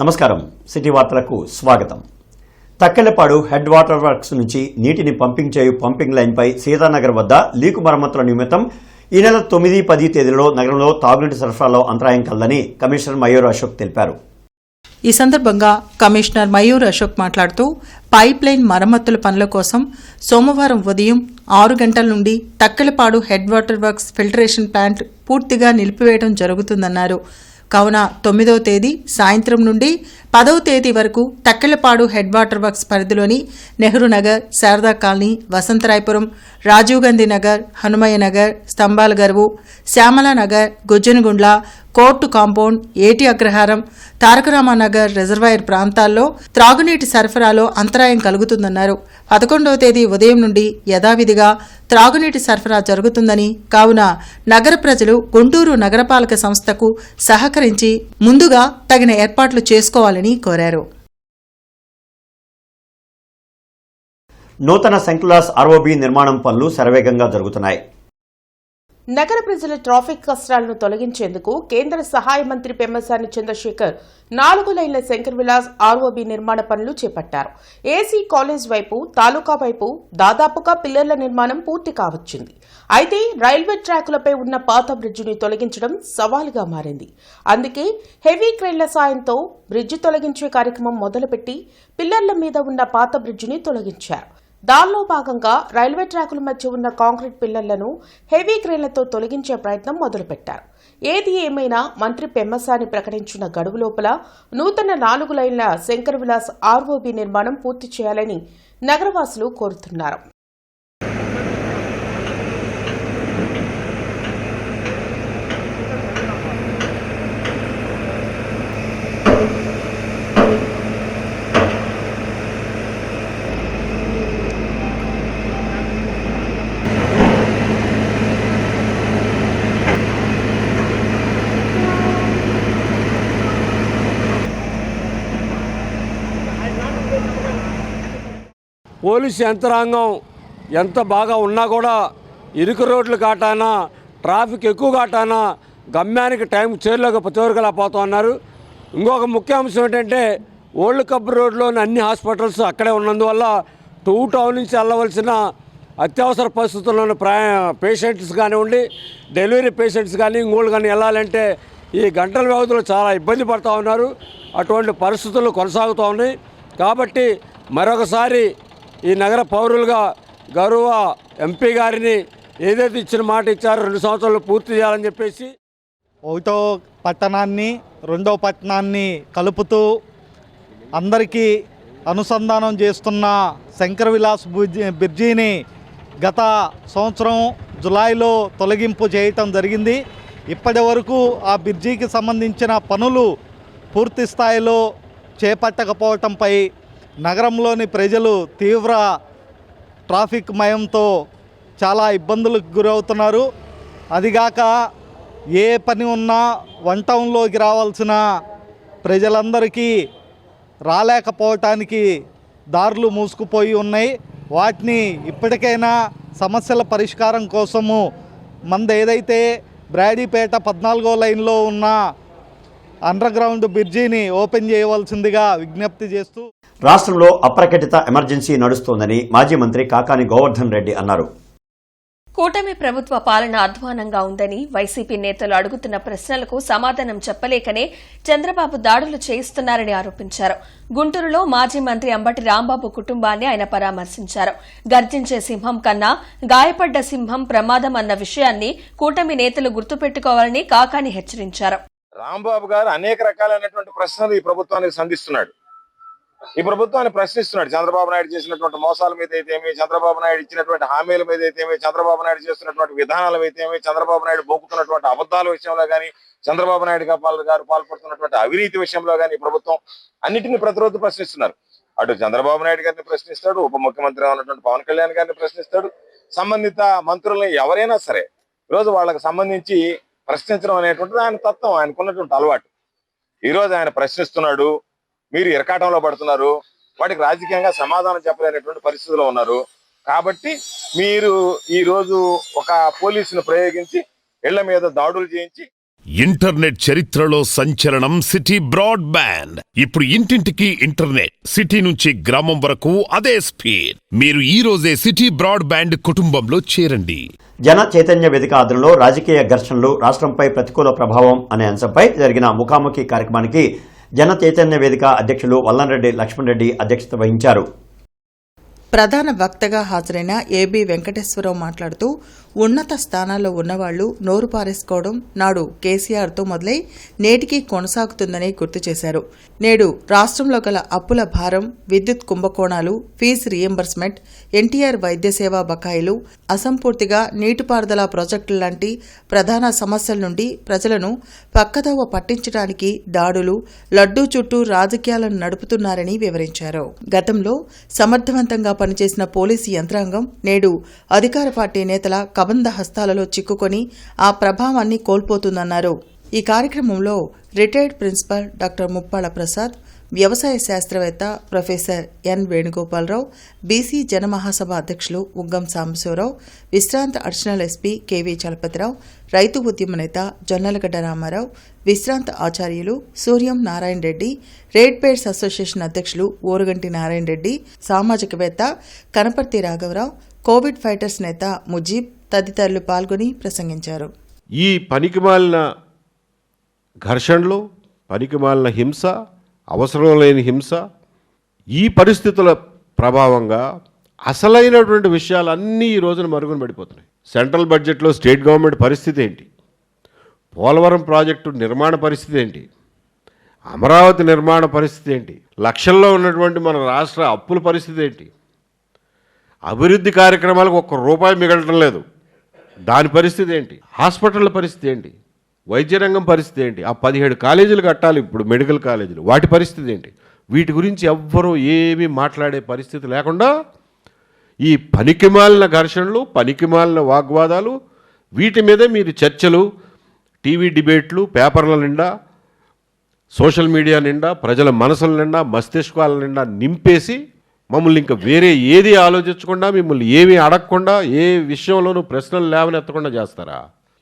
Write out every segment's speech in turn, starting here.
నమస్కారం సిటీ వార్తలకు స్వాగతం. తక్కెళ్లపాడు హెడ్ వాటర్ వర్క్స్ నుంచి నీటిని పంపింగ్ చేయు పంపింగ్ లైన్పై సీతానగర్ వద్ద లీకు మరమ్మతుల నిమిత్తం ఈ నెల 9, 10 తేదీలలో నగరంలో తాగునీటి సరఫరాలో అంతరాయం కలదని కమిషనర్ మయూర్ అశోక్ తెలిపారు. ఈ సందర్భంగా కమిషనర్ మయూర్ అశోక్ మాట్లాడుతూ పైప్ లైన్ మరమ్మతుల పనుల కోసం సోమవారం ఉదయం 6 గంటల నుండి Takkellapadu head water works filtration plant పూర్తిగా నిలిపివేయడం జరుగుతుందన్నారు. కావున 9వ తేదీ సాయంత్రం నుండి 10వ తేదీ వరకు తక్కెళ్లపాడు హెడ్ వాటర్ వర్క్స్ పరిధిలోని నెహ్రూ నగర్, శారదా కాలనీ, వసంతరాయపురం, రాజీవ్ గాంధీ నగర్, హనుమయ్య నగర్, స్తంభాల గరువు, శ్యామలా నగర్, గుజ్జనగుండ్ల, కోర్టు కాంపౌండ్, ఏటి అగ్రహారం, తారకరామానగర్ రిజర్వాయర్ ప్రాంతాల్లో త్రాగునీటి సరఫరాలో అంతరాయం కలుగుతుందన్నారు. 11వ తేదీ ఉదయం నుండి యథావిధిగా త్రాగునీటి సరఫరా జరుగుతుందని, కావున నగర ప్రజలు గుంటూరు నగరపాలక సంస్థకు సహకరించి ముందుగా తగిన ఏర్పాట్లు చేసుకోవాలని కోరారు. నూతన సెంట్రల్ ఆర్ఓబీ నిర్మాణం పనులు శరవేగంగా జరుగుతున్నాయి. నగర ప్రజల ట్రాఫిక్ కష్టాలను తొలగించేందుకు కేంద్ర సహాయ మంత్రి పెమ్మసాని చంద్రశేఖర్ 4 లైన్ల శంకర్ విలాస్ ఆర్ఓబీ నిర్మాణ పనులు చేపట్టారు. ఏసీ కాలేజ్ వైపు, తాలూకా వైపు దాదాపుగా పిల్లర్ల నిర్మాణం పూర్తి కావచ్చింది. అయితే రైల్వే ట్రాకులపై ఉన్న పాత బ్రిడ్జిని తొలగించడం సవాలుగా మారింది. అందుకే హెవీ క్రేన్ల సాయంతో బ్రిడ్జి తొలగించే కార్యక్రమం మొదలుపెట్టి పిల్లర్ల మీద ఉన్న పాత బ్రిడ్జిని తొలగించారు. దానిలో భాగంగా రైల్వే ట్రాకుల మధ్య ఉన్న కాంక్రీట్ పిల్లర్లను హెవీ క్రేన్లతో తొలగించే ప్రయత్నం మొదలుపెట్టారు. ఏది ఏమైనా మంత్రి పెమ్మసాని ప్రకటించిన గడువు లోపల నూతన 4 లైన్ల శంకర్ విలాస్ ఆర్ఓబీ నిర్మాణం పూర్తి చేయాలని నగరవాసులు కోరుతున్నారు. పోలీసు యంత్రాంగం ఎంత బాగా ఉన్నా కూడా ఇరుకు రోడ్లు కాటానా, ట్రాఫిక్ ఎక్కువ కాటానా గమ్యానికి టైం చేరుకోలేకపోతూ ఉన్నారు. ఇంకొక ముఖ్య అంశం ఏంటంటే ఓల్డ్ కబ్ రోడ్లోని అన్ని హాస్పిటల్స్ అక్కడే ఉన్నందువల్ల టౌన్ నుంచి వెళ్ళవలసిన అత్యవసర పరిస్థితుల్లో ఉన్న పేషెంట్స్ కానివ్వండి, డెలివరీ పేషెంట్స్ కానీ ఇంకోళ్ళు కానీ వెళ్ళాలంటే ఈ గంటల వ్యవధిలో చాలా ఇబ్బంది పడుతూ ఉన్నారు. అటువంటి పరిస్థితులు కొనసాగుతూ ఉన్నాయి. కాబట్టి మరొకసారి ఈ నగర పౌరులుగా గౌరవ ఎంపీ గారిని ఏదైతే ఇచ్చిన మాట ఇచ్చారో 2 సంవత్సరాలు పూర్తి చేయాలని చెప్పేసి ఒకటో పట్టణాన్ని 2వ పట్టణాన్ని కలుపుతూ అందరికీ అనుసంధానం చేస్తున్న శంకర్ విలాస్ బ్రిడ్జిని గత సంవత్సరం జులైలో తొలగింపు చేయటం జరిగింది. ఇప్పటి వరకు ఆ బ్రిడ్జికి సంబంధించిన పనులు పూర్తి స్థాయిలో చేపట్టకపోవటంపై నగరంలోని ప్రజలు తీవ్ర ట్రాఫిక్ మయంతో చాలా ఇబ్బందులకు గురవుతున్నారు. అదిగాక ఏ పని ఉన్నా వన్ టౌన్లోకి రావాల్సిన ప్రజలందరికీ రాలేకపోవటానికి దారులు మూసుకుపోయి ఉన్నాయి. వాటిని ఇప్పటికైనా సమస్యల పరిష్కారం కోసము ఏదైతే బ్రాడీపేట 14వ లైన్లో ఉన్న అండర్గ్రౌండ్ బ్రిడ్జిని ఓపెన్ చేయవలసిందిగా విజ్ఞప్తి చేస్తూ రాష్ట్రంలో అప్రకటిత ఎమర్జెన్సీ నడుస్తోందని మాజీ మంత్రి కాకాని గోవర్ధన్ రెడ్డి అన్నారు. కూటమి ప్రభుత్వ పాలన అధ్వానంగా ఉందని వైసీపీ నేతలు అడుగుతున్న ప్రశ్నలకు సమాధానం చెప్పలేకనే చంద్రబాబు దాడులు చేయిస్తున్నారని ఆరోపించారు. గుంటూరులో మాజీ మంత్రి అంబటి రాంబాబు కుటుంబాన్ని ఆయన పరామర్శించారు. గర్జించే సింహం కన్నా గాయపడ్డ సింహం ప్రమాదం అన్న విషయాన్ని కూటమి నేతలు గుర్తుపెట్టుకోవాలని కాకాని హెచ్చరించారు. రాంబాబు గారు అనేక రకాలైనటువంటి ప్రశ్నలు ఈ ప్రభుత్వానికి సంధిస్తున్నాడు. ఈ ప్రభుత్వాన్ని ప్రశ్నిస్తున్నాడు. చంద్రబాబు నాయుడు చేసినటువంటి మోసాల మీద అయితేమి, చంద్రబాబు నాయుడు ఇచ్చినటువంటి హామీల మీద అయితేమి, చంద్రబాబు నాయుడు చేస్తున్నటువంటి విధానాల అయితేమి, చంద్రబాబు నాయుడు బోకుతున్నటువంటి అబద్ధాల విషయంలో కానీ, చంద్రబాబు నాయుడు గారు పాల్పడుతున్నటువంటి అవినీతి విషయంలో కానీ ఈ ప్రభుత్వం అన్నిటిని ప్రతిరోజు ప్రశ్నిస్తున్నారు. అటు చంద్రబాబు నాయుడు గారిని ప్రశ్నిస్తాడు, ఉప ముఖ్యమంత్రి ఉన్నటువంటి పవన్ కళ్యాణ్ గారిని ప్రశ్నిస్తాడు, సంబంధిత మంత్రులని ఎవరైనా సరే ఈరోజు వాళ్ళకి సంబంధించి ప్రశ్నించడం అనేటువంటిది ఆయన తత్వం, ఆయనకున్నటువంటి అలవాటు. ఈరోజు ఆయన ప్రశ్నిస్తున్నాడు, మీరు ఇరకాటంలో పడుతున్నారు, వాటికి రాజకీయంగా సమాధానం చెప్పలేనటువంటి పరిస్థితిలో ఉన్నారు. కాబట్టి మీరు ఈరోజు ఒక పోలీసును ప్రయోగించి ఇళ్ల మీద దాడులు చేయించి ఇంటర్నెట్ చరిత్రలో సంచలనం సిటీ బ్రాడ్బ్యాండ్. ఇప్పుడు ఇంటింటికి ఇంటర్నెట్, సిటీ నుంచి గ్రామం వరకు అదే స్పీడ్. మీరు ఈ రోజే సిటీ బ్రాడ్బ్యాండ్ కుటుంబంలో చేరండి. జన చైతన్య వేదిక ఆధ్వర్యంలో రాజకీయ ఘర్షణలు, రాష్ట్రంపై ప్రతికూల ప్రభావం అనే అంశంపై జరిగిన ముఖాముఖి కార్యక్రమానికి జన చైతన్య వేదిక అధ్యక్షులు వల్లంరెడ్డి లక్ష్మణ్ రెడ్డి అధ్యక్షత వహించారు. ప్రధాన వక్తగా హాజరైన ఏబీ వెంకటేశ్వరరావు మాట్లాడుతూ ఉన్నత స్థానాల్లో ఉన్నవాళ్లు నోరు పారేసుకోవడం నాడు కేసీఆర్తో మొదలై నేటికి కొనసాగుతుందని గుర్తు చేశారు. నేడు రాష్ట్రంలో గల అప్పుల భారం, విద్యుత్ కుంభకోణాలు, ఫీజు రీయింబర్స్మెంట్, ఎన్టీఆర్ వైద్య సేవా బకాయిలు, అసంపూర్తిగా నీటిపారుదల ప్రాజెక్టుల లాంటి ప్రధాన సమస్యల నుండి ప్రజలను పక్కదోవ పట్టించడానికి దాడులు, లడ్డూ చుట్టూ రాజకీయాలను నడుపుతున్నారని వివరించారు. గతంలో సమర్థవంతంగా పనిచేసిన పోలీసు యంత్రాంగం నేడు అధికార పార్టీ నేతల కబంధ హస్తాలలో చిక్కుకొని ఆ ప్రభావాన్ని కోల్పోతుందన్నారు. ఈ కార్యక్రమంలో retired principal doctor Muppalla Prasad, వ్యవసాయ శాస్త్రవేత్త professor N Venugopalarao, BC Janamahasabha అధ్యక్షులు ఉగ్గం సాంబశివరావు, విశ్రాంత అడిషనల్ ఎస్పీ కెవి చలపతిరావు, రైతు ఉద్యమ నేత జొన్నలగడ్డ రామారావు, విశ్రాంత ఆచార్యులు Suryam Narayana Reddy, red pairs association అధ్యక్షులు ఓరుగంటి నారాయణ రెడ్డి, సామాజికవేత్త కనపర్తి రాఘవరావు, కోవిడ్ ఫైటర్స్ నేత ముజీబ్ తదితరులు పాల్గొని ప్రసంగించారు. ఈ పనికిమాలిన ఘర్షణలు, పనికిమాలిన హింస, అవసరం లేని హింస, ఈ పరిస్థితుల ప్రభావంగా అసలైనటువంటి విషయాలన్నీ ఈ రోజున మరుగున పడిపోతున్నాయి. సెంట్రల్ బడ్జెట్లో స్టేట్ గవర్నమెంట్ పరిస్థితి ఏంటి, పోలవరం ప్రాజెక్టు నిర్మాణ పరిస్థితి ఏంటి, అమరావతి నిర్మాణ పరిస్థితి ఏంటి, లక్షల్లో ఉన్నటువంటి మన రాష్ట్ర అప్పుల పరిస్థితి ఏంటి, అభివృద్ధి కార్యక్రమాలకు ఒక్క రూపాయి మిగలటం లేదు, దాని పరిస్థితి ఏంటి, హాస్పిటళ్ళ పరిస్థితి ఏంటి, వైద్య రంగం పరిస్థితి ఏంటి, ఆ 17 కాలేజీలు కట్టాలి ఇప్పుడు మెడికల్ కాలేజీలు, వాటి పరిస్థితి ఏంటి, వీటి గురించి ఎవ్వరూ ఏమీ మాట్లాడే పరిస్థితి లేకుండా ఈ పనికిమాలిన ఘర్షణలు, పనికిమాలిన వాగ్వాదాలు, వీటి మీదే మీరు చర్చలు, టీవీ డిబేట్లు, పేపర్ల నిండా, సోషల్ మీడియా నిండా, ప్రజల మనసుల నిండా, మస్తిష్కాల నిండా నింపేసి మమ్మల్ని ఇంకా వేరే ఏది ఆలోచించకుండా, మిమ్మల్ని ఏమీ అడగకుండా, ఏ విషయంలోనూ ప్రశ్నలు లేవనెత్తకుండా చేస్తారా?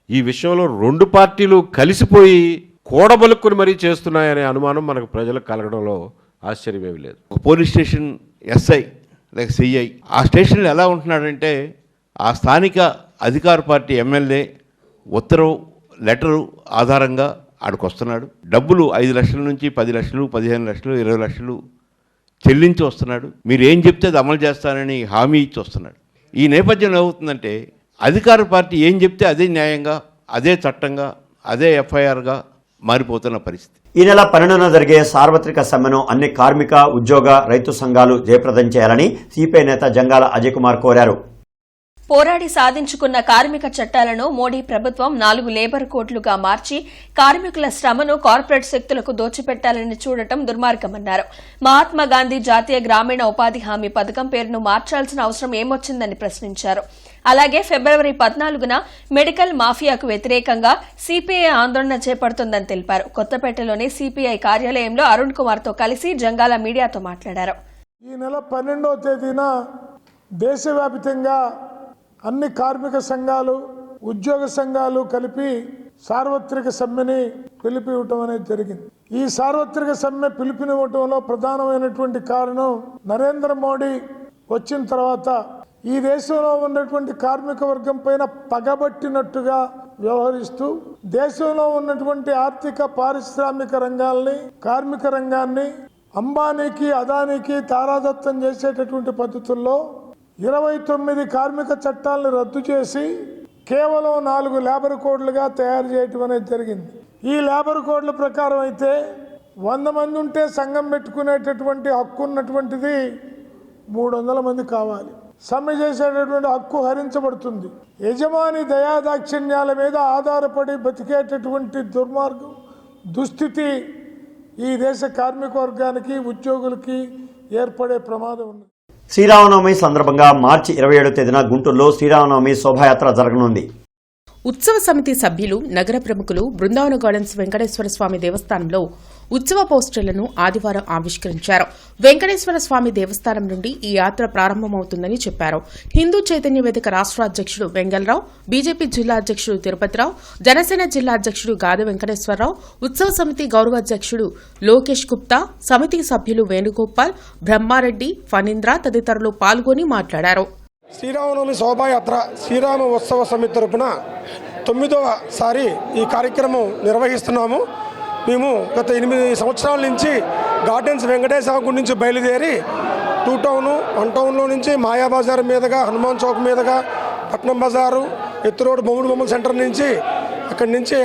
ఈ విషయంలో 2 పార్టీలు కలిసిపోయి కూడబలుక్కుని మరీ చేస్తున్నాయనే అనుమానం మనకు ప్రజలకు కలగడంలో ఆశ్చర్యమేమి లేదు. ఒక పోలీస్ స్టేషన్ ఎస్ఐ లేక సిఐ ఆ స్టేషన్లో ఎలా ఉంటున్నాడంటే, ఆ స్థానిక అధికార పార్టీ ఎమ్మెల్యే ఉత్తర్వు లెటరు ఆధారంగా ఆడికి వస్తున్నాడు. డబ్బులు 5 లక్షల నుంచి 10 లక్షలు, 15 లక్షలు, 20 లక్షలు చెల్లించి వస్తున్నాడు. మీరు ఏం చెప్తే అది అమలు చేస్తానని హామీ ఇచ్చి వస్తున్నాడు. ఈ నేపథ్యంలో ఏమవుతుందంటే, అధికార పార్టీ ఏం చెప్తే అదే న్యాయంగా, అదే చట్టంగా, అదే ఎఫ్ఐఆర్గా మారిపోతున్న పరిస్థితి. ఈ నెల 12న జరిగే సార్వత్రిక సమ్మెను అన్ని కార్మిక, ఉద్యోగ, రైతు సంఘాలు జయప్రదం చేయాలని సిపిఐ నేత జంగాల అజయ్ కుమార్ కోరారు. పోరాడి సాధించుకున్న కార్మిక చట్టాలను మోడీ ప్రభుత్వం 4 లేబర్ కోడ్లుగా మార్చి కార్మికుల శ్రమను కార్పొరేట్ శక్తులకు దోచిపెట్టాలని చూడటం దుర్మార్గమన్నారు. మహాత్మాగాంధీ జాతీయ గ్రామీణ ఉపాధి హామీ పథకం పేరును మార్చాల్సిన అవసరం ఏమొచ్చిందని ప్రశ్నించారు. అలాగే ఫిబ్రవరి 14న మెడికల్ మాఫియాకు వ్యతిరేకంగా సిపిఐ ఆందోళన చేపడుతుందని తెలిపారు. కొత్తపేటలోని సిపిఐ కార్యాలయంలో అరుణ్ కుమార్తో కలిసి జంగాల మీడియాతో మాట్లాడారు. ఈ నెల 12వ తేదీన దేశవ్యాప్తంగా అన్ని కార్మిక సంఘాలు, ఉద్యోగ సంఘాలు కలిపి సార్వత్రిక సమ్మెని పిలుపునివ్వటం అనేది జరిగింది. ఈ సార్వత్రిక సమ్మె పిలుపునివ్వటంలో ప్రధానమైనటువంటి కారణం, నరేంద్ర మోడీ వచ్చిన తర్వాత ఈ దేశంలో ఉన్నటువంటి కార్మిక వర్గం పైన పగబట్టినట్టుగా వ్యవహరిస్తూ దేశంలో ఉన్నటువంటి ఆర్థిక పారిశ్రామిక రంగాల్ని, కార్మిక రంగాన్ని అంబానీకి, అదానీకి తారాదత్తం చేసేటటువంటి పద్ధతుల్లో 29 కార్మిక చట్టాలను రద్దు చేసి కేవలం 4 లేబర్ కోడ్లుగా తయారు చేయటం అనేది జరిగింది. ఈ లేబర్ కోడ్ల ప్రకారం అయితే 100 మంది ఉంటే సంఘం పెట్టుకునేటటువంటి హక్కు ఉన్నటువంటిది 300 మంది కావాలి. సమ్మె చేసేటటువంటి హక్కు హరించబడుతుంది. యజమాని దయాదాక్షిణ్యాల మీద ఆధారపడి బతికేటటువంటి దుర్మార్గం, దుస్థితి ఈ దేశ కార్మిక వర్గానికి, ఉద్యోగులకి ఏర్పడే ప్రమాదం ఉంది. శ్రీరామనవమి సందర్భంగా మార్చి 27వ తేదీన గుంటూరులో శ్రీరామనవమి శోభాయాత్ర జరగనుంది. ఉత్సవ సమితి సభ్యులు నగర ప్రముఖులు బృందావన గార్డెన్స్ వెంకటేశ్వర స్వామి దేవస్థానంలో ఉత్సవ పోస్టర్లను ఆదివారం ఆవిష్కరించారు. వెంకటేశ్వర స్వామి దేవస్థానం నుండి ఈ యాత్ర ప్రారంభమవుతుందని చెప్పారు. హిందూ చైతన్య వేదిక రాష్ట్ర అధ్యక్షుడు వెంగళరావు, బీజేపీ జిల్లా అధ్యక్షుడు తిరుపతిరావు, జనసేన జిల్లా అధ్యక్షుడు గాది వెంకటేశ్వరరావు, ఉత్సవ సమితి గౌరవ అధ్యక్షుడు లోకేష్ గుప్తా, సమితి సభ్యులు వేణుగోపాల్, బ్రహ్మారెడ్డి, ఫణీంద్ర తదితరులు పాల్గొని మాట్లాడారు. శ్రీరామనవమి శోభాయాత్ర శ్రీరామ ఉత్సవ సమితి తరపున 9వ సారి ఈ కార్యక్రమం నిర్వహిస్తున్నాము. మేము గత 8 సంవత్సరాల నుంచి గార్డెన్స్ వెంకటేశ్వర గుడి నుంచి బయలుదేరి 2 టౌను 1 టౌన్లో నుంచి మాయాబజార్ మీదుగా హనుమాన్ చౌక్ మీదుగా పట్నం బజారు ఎత్తు రోడ్ బొమ్మడు బొమ్మల సెంటర్ నుంచి అక్కడి నుంచి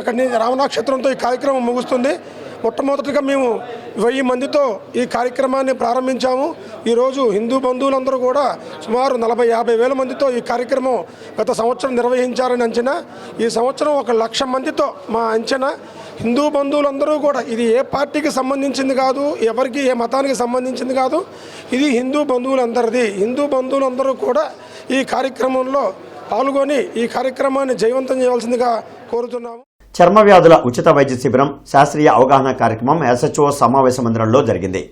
రామనాక్షత్రంతో ఈ కార్యక్రమం ముగుస్తుంది. మొట్టమొదటిగా మేము 1000 మందితో ఈ కార్యక్రమాన్ని ప్రారంభించాము. ఈరోజు హిందూ బంధువులందరూ కూడా సుమారు 40-50 వేల మందితో ఈ కార్యక్రమం గత సంవత్సరం నిర్వహించారని అంచనా. ఈ సంవత్సరం 1,00,000 మందితో మా అంచనా. హిందూ బంధువులందరూ కూడా ఇది ఏ పార్టీకి సంబంధించింది కాదు, ఎవరికి ఏ మతానికి సంబంధించింది కాదు, ఇది హిందూ బంధువులందరిది. హిందూ బంధువులందరూ కూడా ఈ కార్యక్రమంలో పాల్గొని ఈ కార్యక్రమాన్ని జయవంతం చేయవలసిందిగా కోరుతున్నాము. చర్మ వ్యాధుల ఉచిత వైద్య శిబిరం, శాస్త్రీయ అవగాహన కార్యక్రమం ఎస్హెచ్ఓ సమావేశ మందిరంలో జరిగింది.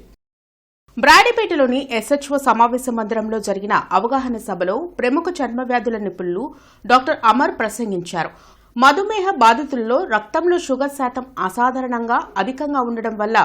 బ్రాడీపేటలోని ఎస్హెచ్ఓ సమావేశ మందిరంలో జరిగిన అవగాహన సభలో ప్రముఖ చర్మ వ్యాధుల నిపుణులు డాక్టర్ అమర్ ప్రసంగించారు. మధుమేహ బాధితుల్లో రక్తంలో షుగర్ శాతం అసాధారణంగా అధికంగా ఉండడం వల్ల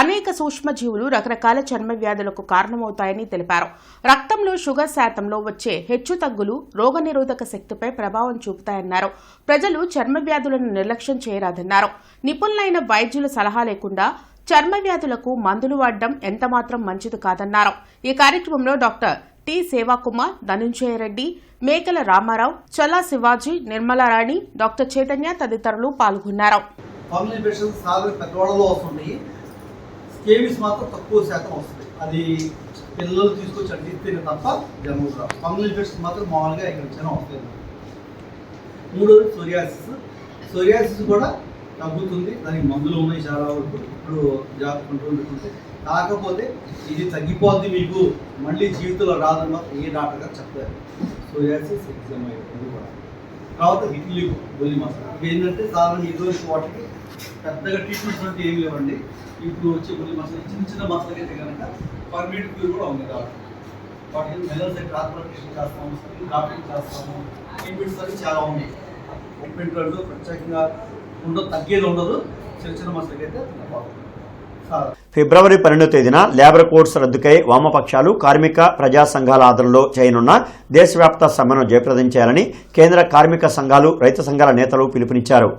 అనేక సూక్ష్మజీవులు రకరకాల చర్మ వ్యాధులకు కారణమవుతాయని తెలిపారు. రక్తంలో షుగర్ శాతంలో వచ్చే హెచ్చుతగ్గులు రోగనిరోధక శక్తిపై ప్రభావం చూపుతాయన్నారు. ప్రజలు చర్మ వ్యాధులను నిర్లక్ష్యం చేయరాదన్నారు. నిపుణులైన వైద్యుల సలహా లేకుండా చర్మ వ్యాధులకు మందులు వాడడం ఎంతమాత్రం మంచిది కాదన్నారు. ఈ కార్యక్రమంలో డాక్టర్ టి సేవాకుమార్, ధనుంజయ రెడ్డి, మేకల రామారావు, చల్లా శివాజీ, నిర్మలారాణి, డాక్టర్ చైతన్య తదితరులు పాల్గొన్నారు. పెద్దవాళ్ళలో వస్తుంది, స్కేబీస్ మాత్రం తక్కువ శాతం వస్తుంది. అది పిల్లలు తీసుకొచ్చి అంటిస్తేనే తప్ప జనరల్ రావు. ఫంగల్ ఇన్ఫెక్షన్ మాత్రం మామూలుగా ఎక్కడి నుంచైనా వస్తుంది. 3 సోరియాసిస్ కూడా తగ్గుతుంది. దానికి మందులు ఉన్నాయి చాలా వరకు. ఇప్పుడు జాగ్రత్త కంట్రోల్ పెట్టుకుంటే, కాకపోతే ఇది తగ్గిపోద్ది మీకు మళ్ళీ జీవితంలో రాదని మాత్రం ఏ డాక్టర్ గారు చెప్తారు. సోరియాసిస్ ఎగ్జామ్ అయ్యేది కూడా. తర్వాత హిట్లీకు గొల్లి మసాలా ఇవి ఏంటంటే సాధారణ ఇటువంటి వాటికి పెద్దగా ట్రీట్మెంట్స్ అంటే ఏమి లేవండి. ఇప్పుడు వచ్చే గొల్లి మసాలా చిన్న మసాలకి అయితే కనుక పర్మనెంట్ క్యూర్ కూడా ఉంది కాబట్టి వాటికి మెలసైడ్ ట్రాన్స్ప్లాంటేషన్ చేస్తాము, డాక్టింగ్ చేస్తాము, ట్రీట్మెంట్స్ అవి చాలా ఉన్నాయి. ట్రీట్మెంట్ అంటూ ప్రత్యేకంగా ఉండదు, తగ్గేది ఉండదు. చిన్న మసాలకి అయితే ఫిబ్రవరి 12వ తేదీన లేబర్ కోడ్స్ రద్దుకై వామపక్షాలు, కార్మిక ప్రజా సంఘాల ఆధ్వర్యంలో చేయనున్న దేశవ్యాప్త సమ్మెను జయప్రదం చేయాలని కేంద్ర కార్మిక సంఘాలు, రైతు సంఘాల నేతలు పిలుపునిచ్చారు.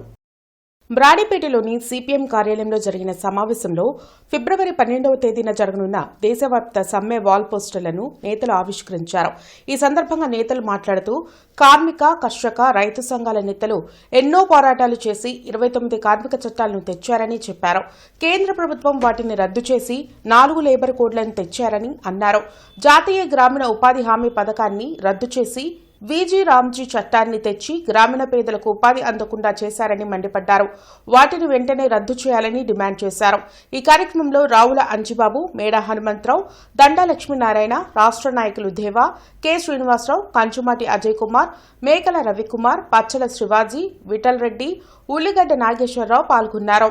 బ్రాడీపేటలోని సిపిఎం కార్యాలయంలో జరిగిన సమావేశంలో ఫిబ్రవరి 12వ తేదీన జరగనున్న దేశవ్యాప్త సమ్మె వాల్ పోస్టర్లను నేతలు ఆవిష్కరించారు. ఈ సందర్భంగా నేతలు మాట్లాడుతూ కార్మిక, కర్షక, రైతు సంఘాల నేతలు ఎన్నో పోరాటాలు చేసి 29 కార్మిక చట్టాలను తెచ్చారని చెప్పారు. కేంద్ర ప్రభుత్వం వాటిని రద్దు చేసి 4 లేబర్ కోడ్లను తెచ్చారని అన్నారు. జాతీయ గ్రామీణ ఉపాధి హామీ పథకాన్ని రద్దు చేసి వీజీ రామ్జీ చట్టాన్ని తెచ్చి గ్రామీణ పేదలకు ఉపాధి అందకుండా చేశారని మండిపడ్డారు. వాటిని వెంటనే రద్దు చేయాలని డిమాండ్ చేశారు. ఈ కార్యక్రమంలో రావుల అంజిబాబు, మేడా హనుమంతరావు, దండా లక్ష్మీనారాయణ, రాష్ట్ర నాయకులు దేవా, కె శ్రీనివాసరావు, కంచుమాటి అజయ్ కుమార్, మేకల రవికుమార్, పచ్చల శివాజీ, విఠల్ రెడ్డి, ఉల్లిగడ్డ నాగేశ్వరరావు పాల్గొన్నారు.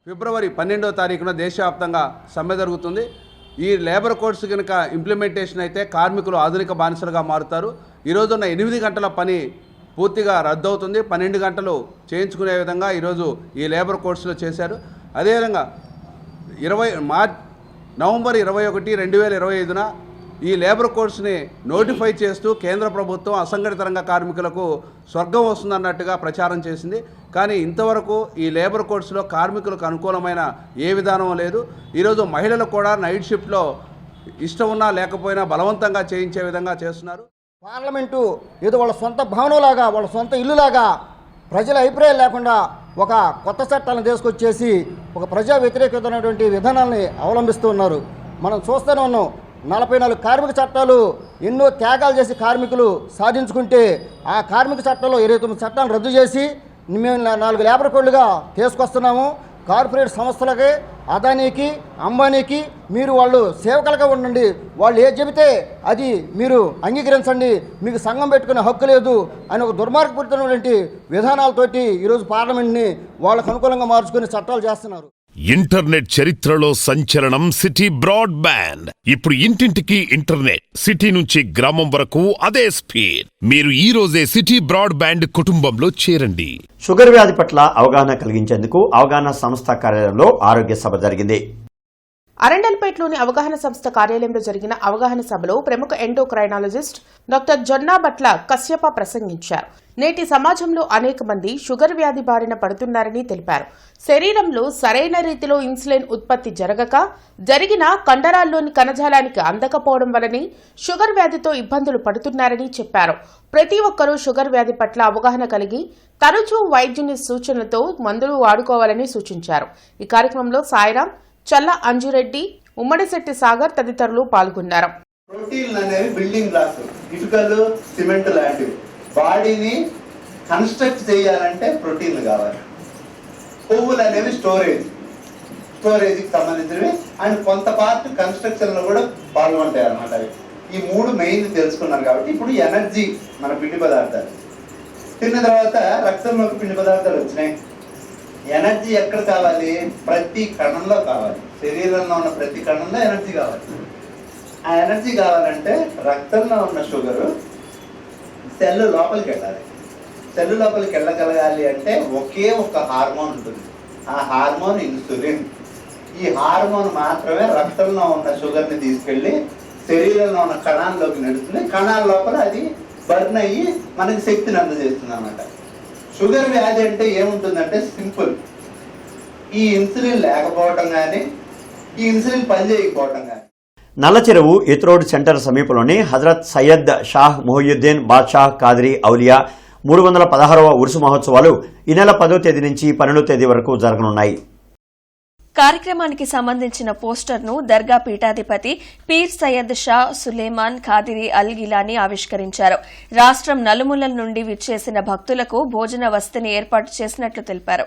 ఫిబ్రవరి 12వ తారీఖున దేశవ్యాప్తంగా సమ్మె జరుగుతుంది. ఈ లేబర్ కోడ్స్ కనుక ఇంప్లిమెంటేషన్ అయితే కార్మికులు ఆధునిక బానిసలుగా మారుతారు. ఈరోజున్న 8 గంటల పని పూర్తిగా రద్దు అవుతుంది. 12 గంటలు చేయించుకునే విధంగా ఈరోజు ఈ లేబర్ కోడ్స్లో చేశారు. అదేవిధంగా నవంబర్ 21, 2025న ఈ లేబర్ కోడ్స్ని నోటిఫై చేస్తూ కేంద్ర ప్రభుత్వం అసంఘటిత రంగ కార్మికులకు స్వర్గం వస్తుందన్నట్టుగా ప్రచారం చేసింది. కానీ ఇంతవరకు ఈ లేబర్ కోడ్స్లో కార్మికులకు అనుకూలమైన ఏ విధానం లేదు. ఈరోజు మహిళలు కూడా నైట్ షిఫ్ట్లో ఇష్టం ఉన్నా లేకపోయినా బలవంతంగా చేయించే విధంగా చేస్తున్నారు. పార్లమెంటు ఏదో వాళ్ళ సొంత భవనంలాగా, వాళ్ళ సొంత ఇల్లులాగా ప్రజల అభిప్రాయం లేకుండా ఒక కొత్త చట్టాలను తీసుకొచ్చేసి ఒక ప్రజా వ్యతిరేకమైనటువంటి విధానాలని అవలంబిస్తూ ఉన్నారు. మనం చూస్తూనే ఉన్నాం. 44 కార్మిక చట్టాలు ఎన్నో త్యాగాలు చేసి కార్మికులు సాధించుకుంటే ఆ కార్మిక చట్టాల్లో 29 చట్టాలను రద్దు చేసి మేము 4 లేబర్ కోడ్లుగా తీసుకొస్తున్నాము. కార్పొరేట్ సంస్థలకి అదానీకి అంబానీకి మీరు వాళ్ళు సేవకులుగా ఉండండి, వాళ్ళు ఏది చెబితే అది మీరు అంగీకరించండి, మీకు సంఘం పెట్టుకునే హక్కు లేదు అని ఒక దుర్మార్గపూరితమైనటువంటి విధానాలతోటి ఈరోజు పార్లమెంట్ని వాళ్ళకు అనుకూలంగా మార్చుకుని చట్టాలు చేస్తున్నారు. ఇంటర్నెట్ చరిత్రలో సంచలనం సిటీ బ్రాడ్బ్యాండ్. ఇప్పుడు ఇంటింటికి ఇంటర్నెట్, సిటీ నుంచి గ్రామం వరకు అదే స్పీడ్. మీరు ఈ రోజే సిటీ బ్రాడ్బ్యాండ్ కుటుంబంలో చేరండి. షుగర్ వ్యాధి పట్ల అవగాహన కలిగించేందుకు అవగాహన సంస్థ కార్యాలయంలో ఆరోగ్య సభ జరిగింది. అరండల్పేటలోని అవగాహన సంస్థ కార్యాలయంలో జరిగిన అవగాహన సభలో ప్రముఖ ఎండోక్రైనాలజిస్ట్ డాక్టర్ జొన్నాబట్ల కశ్యప ప్రసంగించారు. నేటి సమాజంలో అనేక మంది షుగర్ వ్యాధి బారిన పడుతున్నారని తెలిపారు. శరీరంలో సరైన రీతిలో ఇన్సులిన్ ఉత్పత్తి జరిగిన కండరాల్లోని కణజాలానికి అందకపోవడం వలని షుగర్ వ్యాధితో ఇబ్బందులు పడుతున్నారని చెప్పారు. ప్రతి ఒక్కరూ షుగర్ వ్యాధి పట్ల అవగాహన కలిగి తరచూ వైద్యుని సూచనలతో మందులు వాడుకోవాలని సూచించారు. ఈ కార్యక్రమంలో సాయిరాం, చల్ల అంజురెడ్డి, ఉమ్మడిశెట్టి సాగర్ తదితరులు పాల్గొన్నారు. ప్రోటీన్లు అనేవి బిల్డింగ్ బ్లాక్స్, ఇటుకలు, సిమెంట్ లాంటివి. బాడీని కన్స్ట్రక్ట్ చేయాలంటే ప్రోటీన్లు కావాలి. కొవ్వులు అనేవి స్టోరేజ్కి సంబంధించినవి అండ్ కొంత పార్ట్ కన్స్ట్రక్షన్ లో కూడా పాల్గొంటాయి అన్నమాట. ఈ మూడు మెయిన్ తెలుసుకున్నారు కాబట్టి ఇప్పుడు ఎనర్జీ మన పిండి పదార్థాలు తిన్న తర్వాత రక్తంలోకి పిండి పదార్థాలు వచ్చినాయి. ఎనర్జీ ఎక్కడ కావాలి? ప్రతి కణంలో కావాలి. శరీరంలో ఉన్న ప్రతి కణంలో ఎనర్జీ కావాలి. ఆ ఎనర్జీ కావాలంటే రక్తంలో ఉన్న షుగరు సెల్ లోపలికి వెళ్ళాలి. సెల్ లోపలికి వెళ్ళగలగాలి అంటే ఒకే ఒక హార్మోన్ ఉంటుంది, ఆ హార్మోన్ ఇన్సులిన్. ఈ హార్మోన్ మాత్రమే రక్తంలో ఉన్న షుగర్ని తీసుకెళ్ళి శరీరంలో ఉన్న కణాల్లోకి నడుస్తుంది. కణాల లోపల అది బర్న్ అయ్యి మనకి శక్తిని అందజేస్తుంది అన్నమాట. షుగర్ వ్యాధి అంటే ఏముంటుందంటే సింపుల్, ఈ ఇన్సులిన్ లేకపోవటం కానీ ఈ ఇన్సులిన్ పనిచేయకపోవటం కానీ. నల్లచెరువు ఇత్రోడ్ సెంటర్ సమీపంలోని హజరత్ సయ్యద్ షాహ్ మొహియుద్దీన్ బాద్షాహ్ కాదరీ ఔలియా 316వ ఉరుసు మహోత్సవాలు ఈ నెల 10వ తేదీ నుంచి 12వ తేదీ వరకు జరగనున్నాయి. కార్యక్రమానికి సంబంధించిన పోస్టర్ను దర్గా పీఠాధిపతి పీర్ సయ్యద్ షా సులేమాన్ ఖాదిరి అల్ గిలానీ ఆవిష్కరించారు. రాష్ట్రం నలుమూలల నుండి విచ్చేసిన భక్తులకు భోజన వసతిని ఏర్పాటు చేసినట్లు తెలిపారు.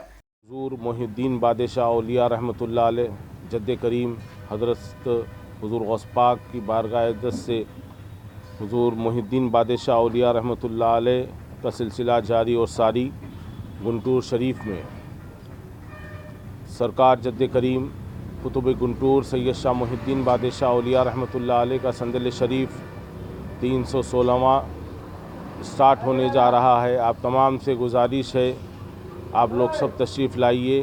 हुजूर मोहिउद्दीन बादशाह औलिया रहमतुल्लाह अलैह जद्द करीम हज़रत हुजूर गौस पाक की बारगाह इज़्ज़त से हुजूर मोहिउद्दीन बादशाह औलिया रहमतुल्लाह अलैह का सिलसिला जारी और सारी। गुंटूर शरीफ में सरकार जद्द करीम कुतुब गुंटूर सैयद शाह मोहिउद्दीन बादशाह औलिया रहमतुल्लाह अलैह का संदल शरीफ 316वां स्टार्ट होने जा रहा है। आप तमाम से गुजारिश है आप लोग सब तशरीफ़ लाइए,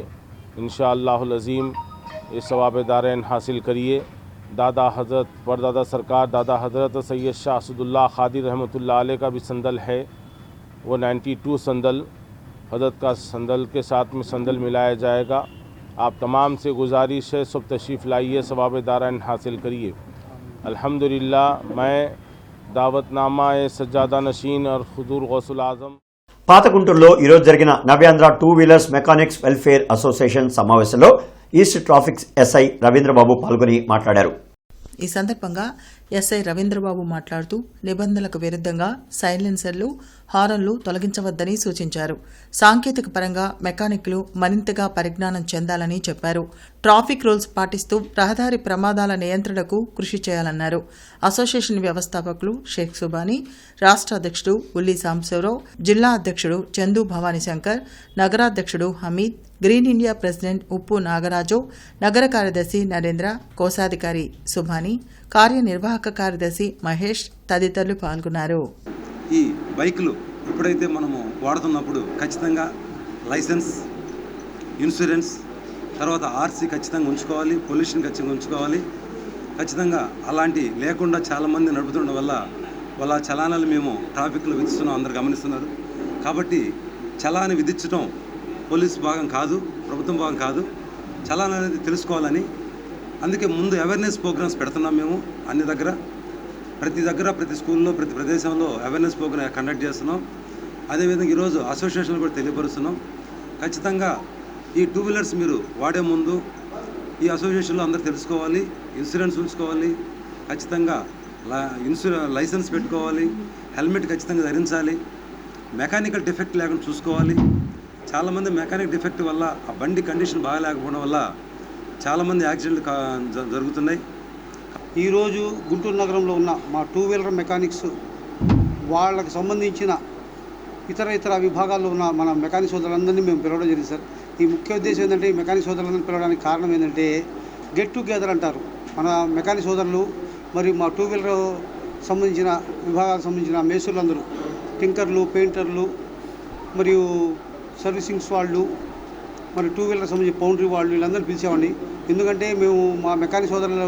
इंशाअल्लाहुल अज़ीम ये सवाब दारैन हासिल करिए। दादा हज़रत परदादा सरकार दादा हज़रत सैयद शाह असदुल्लाह खादिर रहमतुल्लाह अलैह का भी संदल है, वो 92 संदल हज़रत का संदल के साथ में संदल मिलाया जाएगा। आप तमाम से गुजारिश है सब तशरीफ़ लाइए, सवाब दारैन हासिल करिए। अल्हम्दुलिल्लाह मैं दावतनामा सज्जादा नशीन और हुजूर गौसुल आज़म పాత గుంటూరులో ఈరోజు జరిగిన నవ్యాంధ్ర 2 వీలర్స్ మెకానిక్స్ వెల్ఫేర్ అసోసియేషన్ సమావేశంలో ఈస్ట్ ట్రాఫిక్ ఎస్ఐ రవీంద్రబాబు పాల్గొని మాట్లాడారు. ఈ సందర్భంగా ఎస్ఐ రవీంద్రబాబు మాట్లాడుతూ నిబంధనలకు విరుద్ధంగా సైలెన్సర్లు, హారన్లు తొలగించవద్దని సూచించారు. సాంకేతిక పరంగా మెకానిక్లు మరింతగా పరిజ్ఞానం చెందాలని చెప్పారు. ట్రాఫిక్ రూల్స్ పాటిస్తూ రహదారి ప్రమాదాల నియంత్రణకు కృషి చేయాలన్నారు. అసోసియేషన్ వ్యవస్థాపకులు షేక్ సుబానీ, రాష్ట్ర అధ్యక్షుడు ఉల్లి సాంబశివరావు, జిల్లా అధ్యక్షుడు చందు భవానీ శంకర్, నగరాధ్యక్షుడు హమీద్, గ్రీన్ ఇండియా ప్రెసిడెంట్ ఉప్పు నాగరాజు, నగర కార్యదర్శి నరేంద్ర, కోశాధికారి సుభాని, కార్యనిర్వాహక కార్యదర్శి మహేష్ తదితరులు పాల్గొన్నారు. ఈ బైకులు ఎప్పుడైతే మనము వాడుతున్నప్పుడు ఖచ్చితంగా లైసెన్స్, ఇన్సూరెన్స్, తర్వాత ఆర్సీ ఖచ్చితంగా ఉంచుకోవాలి, పొల్యూషన్ ఖచ్చితంగా ఉంచుకోవాలి. ఖచ్చితంగా అలాంటి లేకుండా చాలామంది నడుపుతుండడం వల్ల వాళ్ళ చలానాలు మేము ట్రాఫిక్లో విధిస్తున్నాం, అందరు గమనిస్తున్నారు. కాబట్టి చలాన్ని విధించడం పోలీస్ భాగం కాదు, ప్రభుత్వం భాగం కాదు. చలాన్ అనేది తెలుసుకోవాలని అందుకే ముందు అవేర్నెస్ ప్రోగ్రామ్స్ పెడుతున్నాం మేము అన్ని దగ్గర, ప్రతి స్కూల్లో, ప్రతి ప్రదేశంలో అవేర్నెస్ ప్రోగ్రామ్ కండక్ట్ చేస్తున్నాం. అదేవిధంగా ఈరోజు అసోసియేషన్లు కూడా తెలియపరుస్తున్నాం. ఖచ్చితంగా ఈ 2 వీలర్స్ మీరు వాడే ముందు ఈ అసోసియేషన్లో అందరూ తెలుసుకోవాలి, ఇన్సూరెన్స్ ఉంచుకోవాలి, ఖచ్చితంగా లైసెన్స్ పెట్టుకోవాలి, హెల్మెట్ ఖచ్చితంగా ధరించాలి, మెకానికల్ డిఫెక్ట్ లేకుండా చూసుకోవాలి. చాలామంది మెకానిక్ డిఫెక్ట్ వల్ల ఆ బండి కండిషన్ బాగాలేకపోవడం వల్ల చాలామంది యాక్సిడెంట్లు జరుగుతున్నాయి. ఈరోజు గుంటూరు నగరంలో ఉన్న మా 2 వీలర్ మెకానిక్స్ వాళ్ళకి సంబంధించిన ఇతర విభాగాల్లో ఉన్న మన మెకానిక్ సోదరులందరినీ మేము పిలవడం జరిగింది సార్. ఈ ముఖ్య ఉద్దేశం ఏంటంటే ఈ మెకానిక్ సోదరులందరినీ పిలవడానికి కారణం ఏంటంటే గెట్ టుగెదర్ అంటారు. మన మెకానిక్ సోదరులు మరియు మా 2 వీలర్ సంబంధించిన విభాగాలకు సంబంధించిన మేస్త్రులందరూ, టింకర్లు, పెయింటర్లు మరియు సర్వీసింగ్స్ వాళ్ళు, మరి 2 వీలర్ సంబంధించిన పౌండరీ వాళ్ళు వీళ్ళందరూ పిలిచామండి. ఎందుకంటే మేము మా మెకానిక్ సోదరులు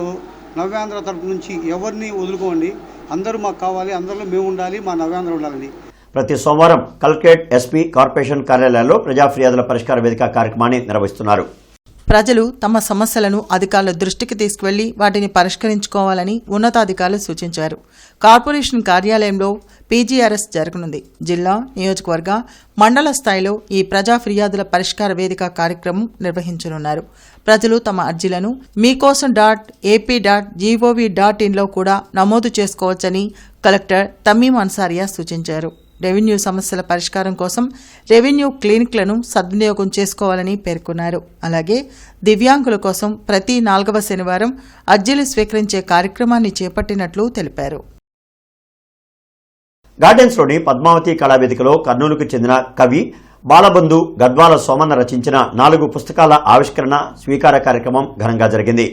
నవ్యాంధ్ర తరపు నుంచి ఎవరిని వదులుకోండి, అందరూ మాకు కావాలి, అందరిలో మేము ఉండాలి, మా నవ్యాంధ్ర ఉండాలండి. ప్రతి సోమవారం కలెక్టరేట్, ఎస్పీ, కార్పొరేషన్ కార్యాలయాల్లో ప్రజా ఫిర్యాదుల పరిష్కార వేదిక కార్యక్రమాన్ని నిర్వహిస్తున్నారు. ప్రజలు తమ సమస్యలను అధికారుల దృష్టికి తీసుకువెళ్లి వాటిని పరిష్కరించుకోవాలని ఉన్నతాధికారులు సూచించారు. కార్పొరేషన్ కార్యాలయంలో పీజీఆర్ఎస్ జరగనుంది. జిల్లా, నియోజకవర్గ, మండల స్థాయిలో ఈ ప్రజా ఫిర్యాదుల పరిష్కార వేదిక కార్యక్రమం నిర్వహించనున్నారు. ప్రజలు తమ అర్జీలను మీకోసం.ap.gov.in లో కూడా నమోదు చేసుకోవచ్చని కలెక్టర్ తమీం అన్సారియా సూచించారు. రెవెన్యూ సమస్యల పరిష్కారం కోసం రెవెన్యూ క్లినిక్లను సద్వినియోగం చేసుకోవాలని పేర్కొన్నారు. అలాగే దివ్యాంగుల కోసం ప్రతి 4వ శనివారం అర్జీలు స్వీకరించే కార్యక్రమాన్ని చేపట్టినట్లు తెలిపారు. గార్డెన్స్లోని పద్మావతి కళావేదికలో కర్నూలుకు చెందిన కవి బాలబంధు గద్వాల సోమన్న రచించిన 4 పుస్తకాల ఆవిష్కరణ, స్వీకార కార్యక్రమం ఘనంగా జరిగింది.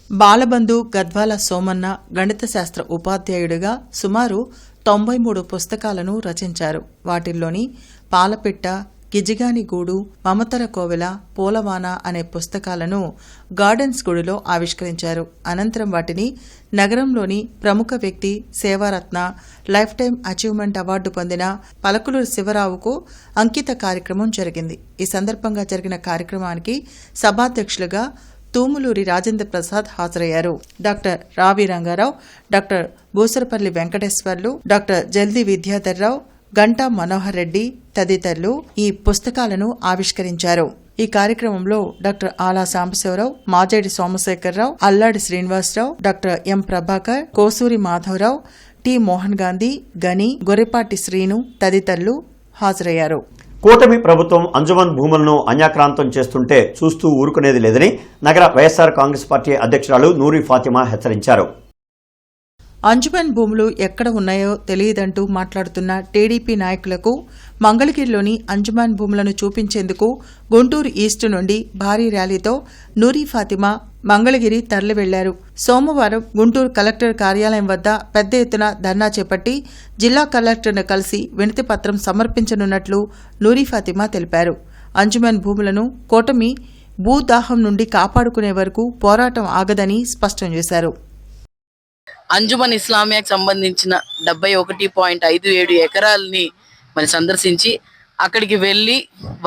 బాలబంధు గద్వాల సోమన్న గణిత శాస్త్ర ఉపాధ్యాయుడిగా సుమారు 93 పుస్తకాలను రచించారు. వాటిల్లోని పాలపిట్ట, గిజిగాని గూడు, మమతల కోవెల, పూలవాన అనే పుస్తకాలను గార్డెన్స్ గుడిలో ఆవిష్కరించారు. అనంతరం వాటిని నగరంలోని ప్రముఖ వ్యక్తి, సేవారత్న, లైఫ్ టైం అచీవ్మెంట్ అవార్డు పొందిన పలకులూరు శివరావుకు అంకిత కార్యక్రమం జరిగింది. ఈ సందర్భంగా జరిగిన కార్యక్రమానికి సభాధ్యక్షులుగా తూములూరి రాజేంద్ర ప్రసాద్ హాజరయ్యారు. డాక్టర్ రావి రంగారావు, డాక్టర్ బూసరపల్లి వెంకటేశ్వర్లు, డాక్టర్ జల్ది విద్యాధర్రావు, గంటా మనోహర్ రెడ్డి తదితరులు ఈ పుస్తకాలను ఆవిష్కరించారు. ఈ కార్యక్రమంలో doctor Ala Sambasivarao, Majedi Somasekhararao, Alladi Srinivasarao, doctor M Prabhakar, Kosuri Madhavarao, T Mohan Gandhi, Gani, Gorrepati Srinu తదితరులు హాజరయ్యారు. కూటమి ప్రభుత్వం అంజుమన్ భూములను అన్యాక్రాంతం చేస్తుంటే చూస్తూ ఊరుకునేది లేదని నగర వైఎస్సార్ కాంగ్రెస్ పార్టీ అధ్యక్షురాలు నూరి ఫాతిమా హెచ్చరించారు. అంజుమన్ భూములు ఎక్కడ ఉన్నాయో తెలియదంటూ మాట్లాడుతున్న టీడీపీ నాయకులకు మంగళగిరిలోని అంజుమన్ భూములను చూపించేందుకు గుంటూరు ఈస్ట్ నుండి భారీ ర్యాలీతో నూరి ఫాతిమా మంగళగిరి తరలి వెళ్లారు. సోమవారం గుంటూరు కలెక్టర్ కార్యాలయం వద్ద పెద్ద ఎత్తున ధర్నా చేపట్టి జిల్లా కలెక్టర్ను కలిసి వినతిపత్రం సమర్పించనున్నట్లు నూరి ఫాతిమా తెలిపారు. అంజుమన్ భూములను కూటమి భూదాహం నుండి కాపాడుకునే వరకు పోరాటం ఆగదని స్పష్టం చేశారు. అంజుమన్ ఇస్లామియాకి సంబంధించిన 71.57 ఎకరాలని మరి సందర్శించి అక్కడికి వెళ్ళి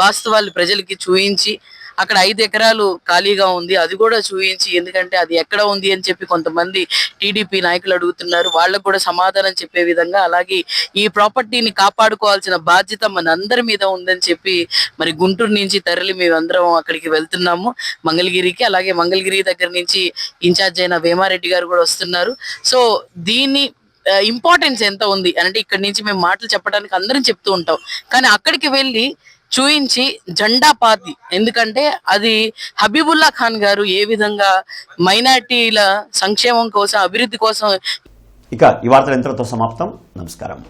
వాస్తవాలు ప్రజలకి చూయించి అక్కడ 5 ఎకరాలు ఖాళీగా ఉంది అది కూడా చూయించి, ఎందుకంటే అది ఎక్కడ ఉంది అని చెప్పి కొంతమంది టీడీపీ నాయకులు అడుగుతున్నారు, వాళ్ళకు కూడా సమాధానం చెప్పే విధంగా అలాగే ఈ ప్రాపర్టీని కాపాడుకోవాల్సిన బాధ్యత మనందరి మీద ఉందని చెప్పి మరి గుంటూరు నుంచి తరలి మేమందరం అక్కడికి వెళ్తున్నాము మంగళగిరికి. అలాగే మంగళగిరి దగ్గర నుంచి ఇన్ఛార్జ్ అయిన వేమారెడ్డి గారు కూడా వస్తున్నారు. సో దీన్ని ఇంపార్టెన్స్ ఎంత ఉంది అంటే ఇక్కడి నుంచి మేము మాటలు చెప్పడానికి అందరం చెప్తూ ఉంటాం, కానీ అక్కడికి వెళ్ళి చూయించి జెండా పాతి, ఎందుకంటే అది హబీబుల్లా ఖాన్ గారు ఏ విధంగా మైనార్టీల సంక్షేమం కోసం, అభివృద్ధి కోసం. ఇక ఈ వార్తలు ఎంతటితో సమాప్తం. నమస్కారం.